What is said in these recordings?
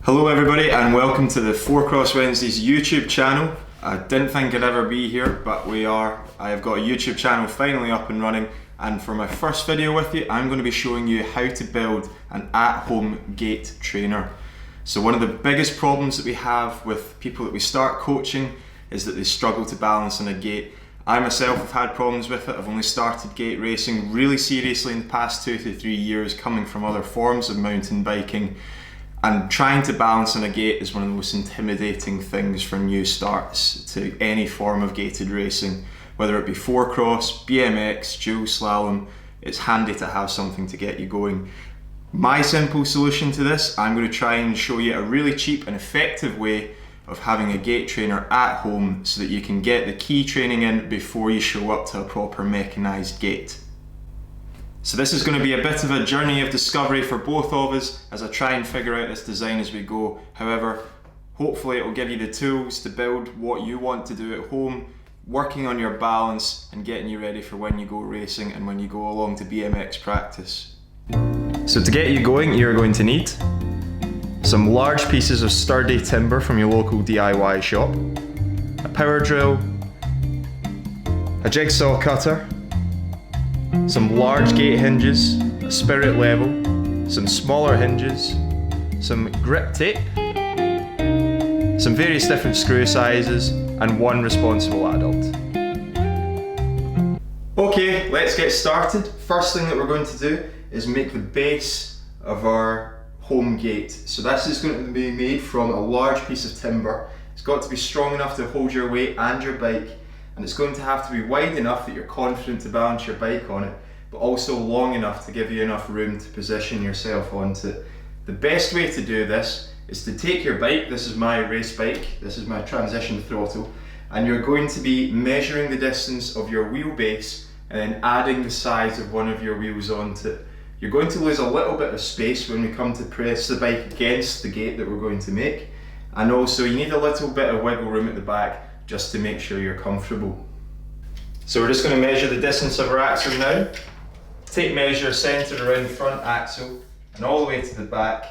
Hello everybody and welcome to the 4Cross Wednesdays YouTube channel. I didn't think I'd ever be here, but we are. I have got a YouTube channel finally up and running, and for my first video with you I'm going to be showing you how to build an at-home gait trainer. So one of the biggest problems that we have with people that we start coaching is that they struggle to balance on a gait. I myself have had problems with it. I've only started gait racing really seriously in the past 2 to 3 years, coming from other forms of mountain biking. And trying to balance on a gait is one of the most intimidating things for new starts to any form of gated racing. Whether it be 4Cross, BMX, dual slalom, it's handy to have something to get you going. My simple solution to this, I'm going to try and show you a really cheap and effective way of having a gait trainer at home so that you can get the key training in before you show up to a proper mechanised gait. So this is going to be a bit of a journey of discovery for both of us as I try and figure out this design as we go. However, hopefully it will give you the tools to build what you want to do at home, working on your balance and getting you ready for when you go racing and when you go along to BMX practice. So to get you going, you're going to need some large pieces of sturdy timber from your local DIY shop, a power drill, a jigsaw cutter, some large gate hinges, a spirit level, some smaller hinges, some grip tape, some various different screw sizes, and one responsible adult. Okay, let's get started. First thing that we're going to do is make the base of our home gate. So this is going to be made from a large piece of timber. It's got to be strong enough to hold your weight and your bike, and it's going to have to be wide enough that you're confident to balance your bike on it, but also long enough to give you enough room to position yourself onto it. The best way to do this is to take your bike, this is my race bike, this is my transition throttle, and you're going to be measuring the distance of your wheelbase and then adding the size of one of your wheels onto it. You're going to lose a little bit of space when we come to press the bike against the gate that we're going to make, and also you need a little bit of wiggle room at the back just to make sure you're comfortable. So we're just going to measure the distance of our axle now. Tape measure centered around the front axle and all the way to the back,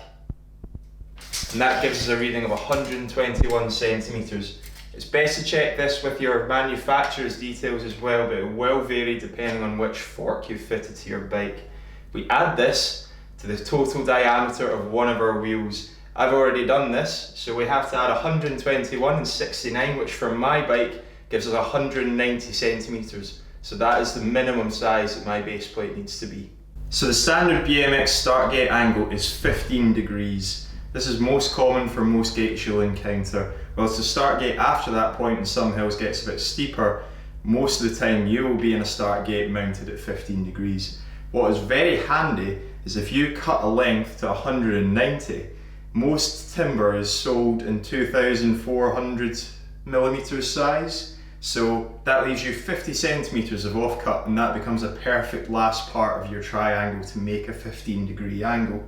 and that gives us a reading of 121 centimeters. It's best to check this with your manufacturer's details as well, but it will vary depending on which fork you've fitted to your bike. We add this to the total diameter of one of our wheels. I've already done this, so we have to add 121 and 69, which for my bike gives us 190 centimeters. So that is the minimum size that my base plate needs to be. So the standard BMX start gate angle is 15 degrees. This is most common for most gates you'll encounter. Whilst the start gate after that point in some hills gets a bit steeper, most of the time you will be in a start gate mounted at 15 degrees. What is very handy is if you cut a length to 190, most timber is sold in 2400 millimeters size. So that leaves you 50 centimeters of offcut, and that becomes a perfect last part of your triangle to make a 15 degree angle.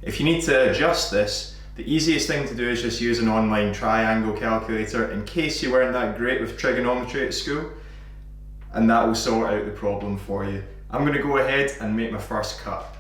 If you need to adjust this, the easiest thing to do is just use an online triangle calculator in case you weren't that great with trigonometry at school, and that will sort out the problem for you. I'm going to go ahead and make my first cut.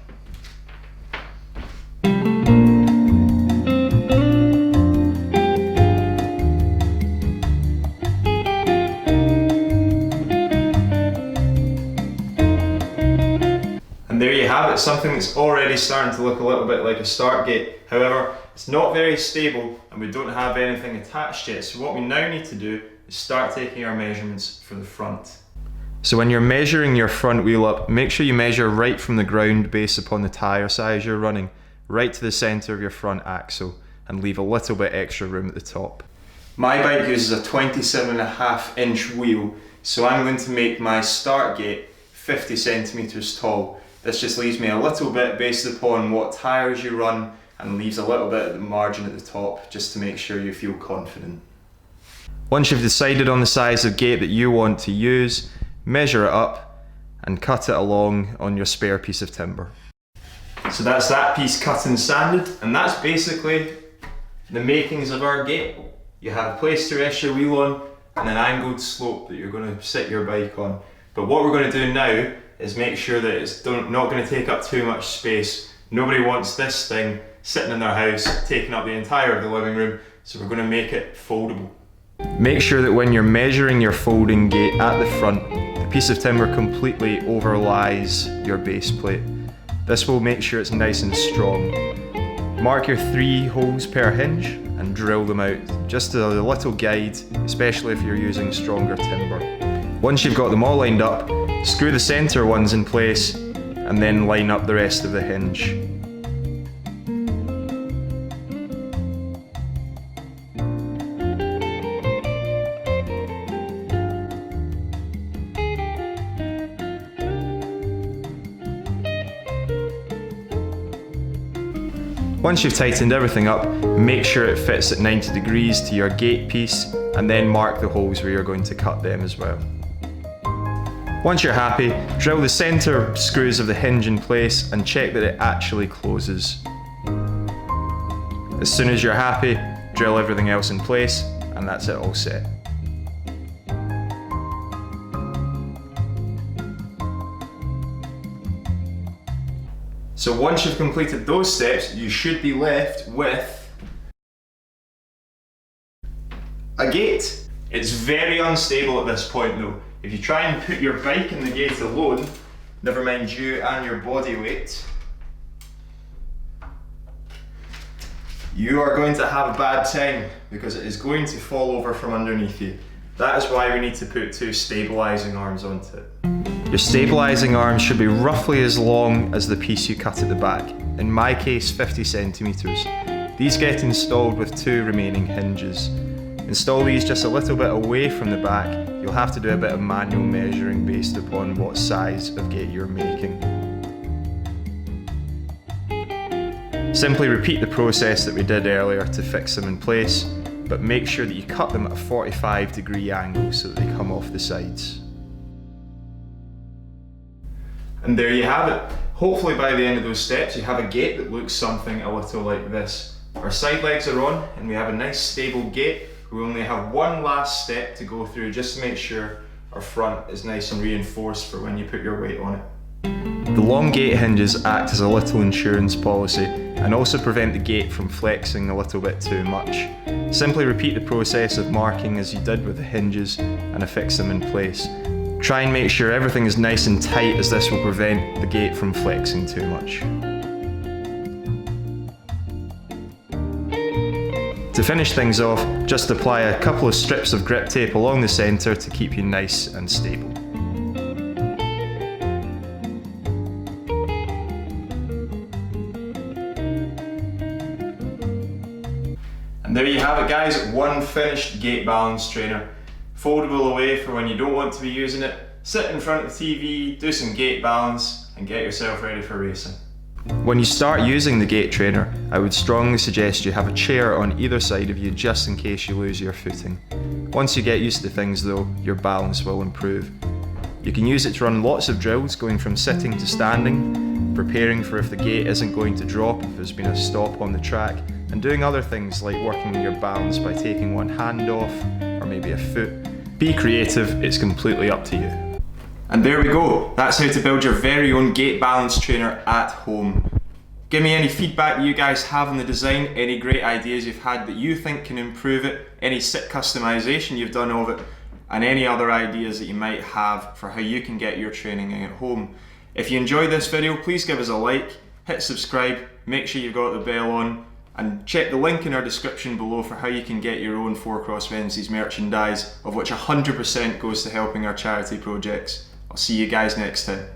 And there you have it, something that's already starting to look a little bit like a start gate. However, it's not very stable and we don't have anything attached yet. So what we now need to do is start taking our measurements for the front. So when you're measuring your front wheel up, make sure you measure right from the ground based upon the tyre size you're running, right to the centre of your front axle, and leave a little bit extra room at the top. My bike uses a 27.5 inch wheel, so I'm going to make my start gate 50 centimeters tall. This just leaves me a little bit based upon what tyres you run, and leaves a little bit at the margin at the top just to make sure you feel confident. Once you've decided on the size of gate that you want to use, measure it up and cut it along on your spare piece of timber. So that's that piece cut and sanded, and that's basically the makings of our gate. You have a place to rest your wheel on and an angled slope that you're going to sit your bike on. But what we're going to do now is make sure that it's not going to take up too much space. Nobody wants this thing sitting in their house, taking up the entire of the living room, so we're going to make it foldable. Make sure that when you're measuring your folding gate at the front, the piece of timber completely overlies your base plate. This will make sure it's nice and strong. Mark your 3 holes per hinge and drill them out, just as a little guide, especially if you're using stronger timber. Once you've got them all lined up, screw the centre ones in place and then line up the rest of the hinge. Once you've tightened everything up, make sure it fits at 90 degrees to your gate piece, and then mark the holes where you're going to cut them as well. Once you're happy, drill the centre screws of the hinge in place and check that it actually closes. As soon as you're happy, drill everything else in place, and that's it all set. So once you've completed those steps, you should be left with a gate. It's very unstable at this point though. If you try and put your bike in the gate alone, never mind you and your body weight, you are going to have a bad time because it is going to fall over from underneath you. That is why we need to put 2 stabilising arms onto it. Your stabilising arms should be roughly as long as the piece you cut at the back, in my case 50 centimetres. These get installed with 2 remaining hinges. Install these just a little bit away from the back. You'll have to do a bit of manual measuring based upon what size of gate you're making. Simply repeat the process that we did earlier to fix them in place, but make sure that you cut them at a 45-degree angle so that they come off the sides. And there you have it. Hopefully by the end of those steps you have a gate that looks something a little like this. Our side legs are on and we have a nice stable gate. We only have one last step to go through just to make sure our front is nice and reinforced for when you put your weight on it. The long gate hinges act as a little insurance policy and also prevent the gate from flexing a little bit too much. Simply repeat the process of marking as you did with the hinges and affix them in place. Try and make sure everything is nice and tight, as this will prevent the gate from flexing too much. To finish things off, just apply a couple of strips of grip tape along the centre to keep you nice and stable. And there you have it guys, one finished gate balance trainer. Foldable away for when you don't want to be using it, sit in front of the TV, do some gate balance and get yourself ready for racing. When you start using the gate trainer, I would strongly suggest you have a chair on either side of you just in case you lose your footing. Once you get used to things though, your balance will improve. You can use it to run lots of drills going from sitting to standing, preparing for if the gate isn't going to drop if there's been a stop on the track, and doing other things like working on your balance by taking one hand off or maybe a foot. Be creative, it's completely up to you. And there we go, that's how to build your very own gate balance trainer at home. Give me any feedback you guys have on the design, any great ideas you've had that you think can improve it, any sit customization you've done of it, and any other ideas that you might have for how you can get your training at home. If you enjoyed this video, please give us a like, hit subscribe, make sure you've got the bell on, and check the link in our description below for how you can get your own 4Cross Wednesdays merchandise, of which 100% goes to helping our charity projects. I'll see you guys next time.